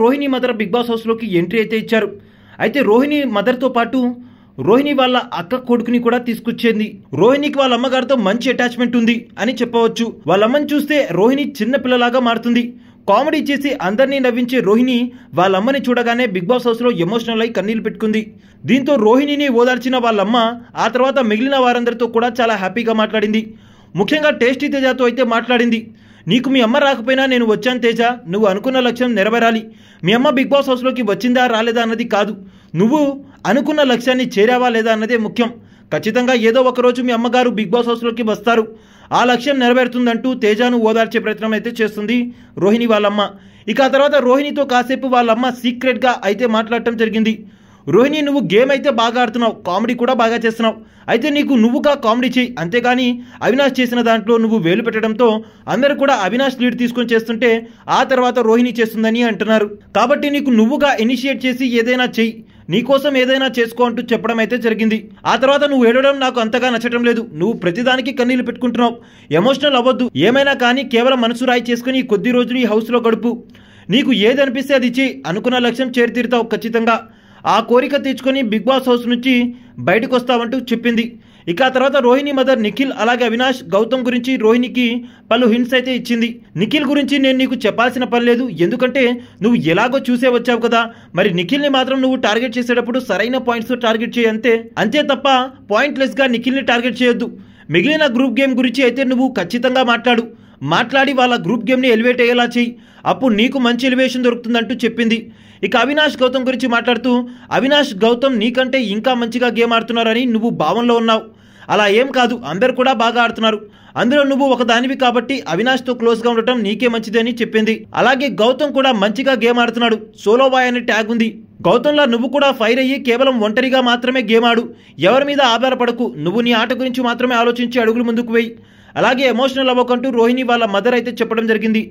Rohini mother big boss హౌస్లోకి entry అయితే ఇచ్చారు. అయితే రోహిణి మదర్తో పాటు రోహిణి వాళ్ళ అక్క కొడుకుని కూడా తీసుకొచ్చింది. రోహిణికి వాళ్ళ అమ్మగారితో మంచి అటాచ్మెంట్ ఉంది అని చెప్పవచ్చు. వాళ్ళ అమ్మని చూస్తే రోహిణి చిన్న పిల్లలాగా మారుతుంది. కామెడీ చేసి అందరినీ నవ్వించే రోహిణి వాళ్ళ అమ్మని చూడగానే బిగ్ బాస్ హౌస్లో ఎమోషనల్ అయి కన్నీళ్లు పెట్టుకుంది. దీంతో రోహిణిని ఓదార్చిన వాళ్ళమ్మ ఆ తర్వాత మిగిలిన వారందరితో కూడా చాలా హ్యాపీగా మాట్లాడింది. ముఖ్యంగా టేస్టీ తేజతో అయితే మాట్లాడింది. నీకు మీ అమ్మ రాకపోయినా నేను వచ్చాను తేజ, నువ్వు అనుకున్న లక్ష్యం నెరవేరాలి. మీ అమ్మ బిగ్ బాస్ హౌస్లోకి వచ్చిందా రాలేదా అన్నది కాదు, నువ్వు అనుకున్న లక్ష్యాన్ని చేరావా లేదా అన్నదే ముఖ్యం. ఖచ్చితంగా ఏదో ఒకరోజు మీ అమ్మగారు బిగ్ బాస్ హౌస్లోకి వస్తారు, ఆ లక్ష్యం నెరవేరుతుందంటూ తేజను ఓదార్చే ప్రయత్నం అయితే చేస్తుంది రోహిణి వాళ్ళమ్మ. ఇక ఆ తర్వాత రోహిణితో కాసేపు వాళ్ళమ్మ సీక్రెట్గా అయితే మాట్లాడటం జరిగింది. రోహిణి, నువ్వు గేమ్ అయితే బాగా ఆడుతున్నావు, కామెడీ కూడా బాగా చేస్తున్నావు, అయితే నీకు నువ్వుగా కామెడీ చేయి, అంతేగాని అవినాష్ చేసిన దాంట్లో నువ్వు వేలు పెట్టడంతో అందరూ కూడా అవినాష్ లీడ్ తీసుకొని చేస్తుంటే ఆ తర్వాత రోహిణి చేస్తుందని అంటున్నారు. కాబట్టి నీకు నువ్వుగా ఇనిషియేట్ చేసి ఏదైనా చెయ్యి, నీకోసం ఏదైనా చేసుకో అంటూ చెప్పడం అయితే జరిగింది. ఆ తర్వాత నువ్వు ఏడవడం నాకు అంతగా నచ్చడం లేదు, నువ్వు ప్రతిదానికి కన్నీళ్లు పెట్టుకుంటున్నావు, ఎమోషనల్ అవ్వద్దు, ఏమైనా కానీ కేవలం మనసు రాయి చేసుకుని కొద్ది రోజులు ఈ హౌస్లో గడుపు, నీకు ఏది అనిపిస్తే అది చెయ్యి, అనుకున్న లక్ష్యం చేరుతీరుతావు ఖచ్చితంగా, ఆ కోరిక తీర్చుకొని బిగ్ బాస్ హౌస్ నుంచి బయటకు వస్తావంటూ చెప్పింది. ఇక ఆ తర్వాత రోహిణి మదర్ నిఖిల్ అలాగే అవినాష్ గౌతమ్ గురించి రోహిణికి పలు హింట్స్ అయితే ఇచ్చింది. నిఖిల్ గురించి నేను నీకు చెప్పాల్సిన పని లేదు, ఎందుకంటే నువ్వు ఎలాగో చూసే వచ్చావు కదా, మరి నిఖిల్ని మాత్రం నువ్వు టార్గెట్ చేసేటప్పుడు సరైన పాయింట్స్ టార్గెట్ చేయి, అంతే తప్ప పాయింట్లెస్గా నిఖిల్ని టార్గెట్ చేయొద్దు. మిగిలిన గ్రూప్ గేమ్ గురించి అయితే నువ్వు ఖచ్చితంగా మాట్లాడి వాళ్ళ గ్రూప్ గేమ్ని ఎలివేట్ అయ్యేలా చెయ్యి, అప్పుడు నీకు మంచి ఎలివేషన్ దొరుకుతుందంటూ చెప్పింది. ఇక అవినాష్ గౌతమ్ గురించి మాట్లాడుతూ, అవినాష్ గౌతమ్ నీకంటే ఇంకా మంచిగా గేమ్ ఆడుతున్నారని నువ్వు భావనలో ఉన్నావు, అలా ఏం కాదు, అందరు కూడా బాగా ఆడుతున్నారు, అందులో నువ్వు ఒక దానివి కాబట్టి అవినాష్తో క్లోజ్గా ఉండటం నీకే మంచిది అని చెప్పింది. అలాగే గౌతమ్ కూడా మంచిగా గేమ్ ఆడుతున్నాడు, సోలో బాయ్ అనే ట్యాగ్ ఉంది, గౌతంలా నువ్వు కూడా ఫైర్ అయ్యి కేవలం ఒంటరిగా మాత్రమే గేమ్ ఆడు, ఎవరి మీద ఆధారపడకు, నువ్వు నీ ఆట గురించి మాత్రమే ఆలోచించి అడుగులు ముందుకు వేయి, అలాగే ఎమోషనల్ అవ్వకంటూ రోహిణి వాళ్ళ మదర్ అయితే చెప్పడం జరిగింది.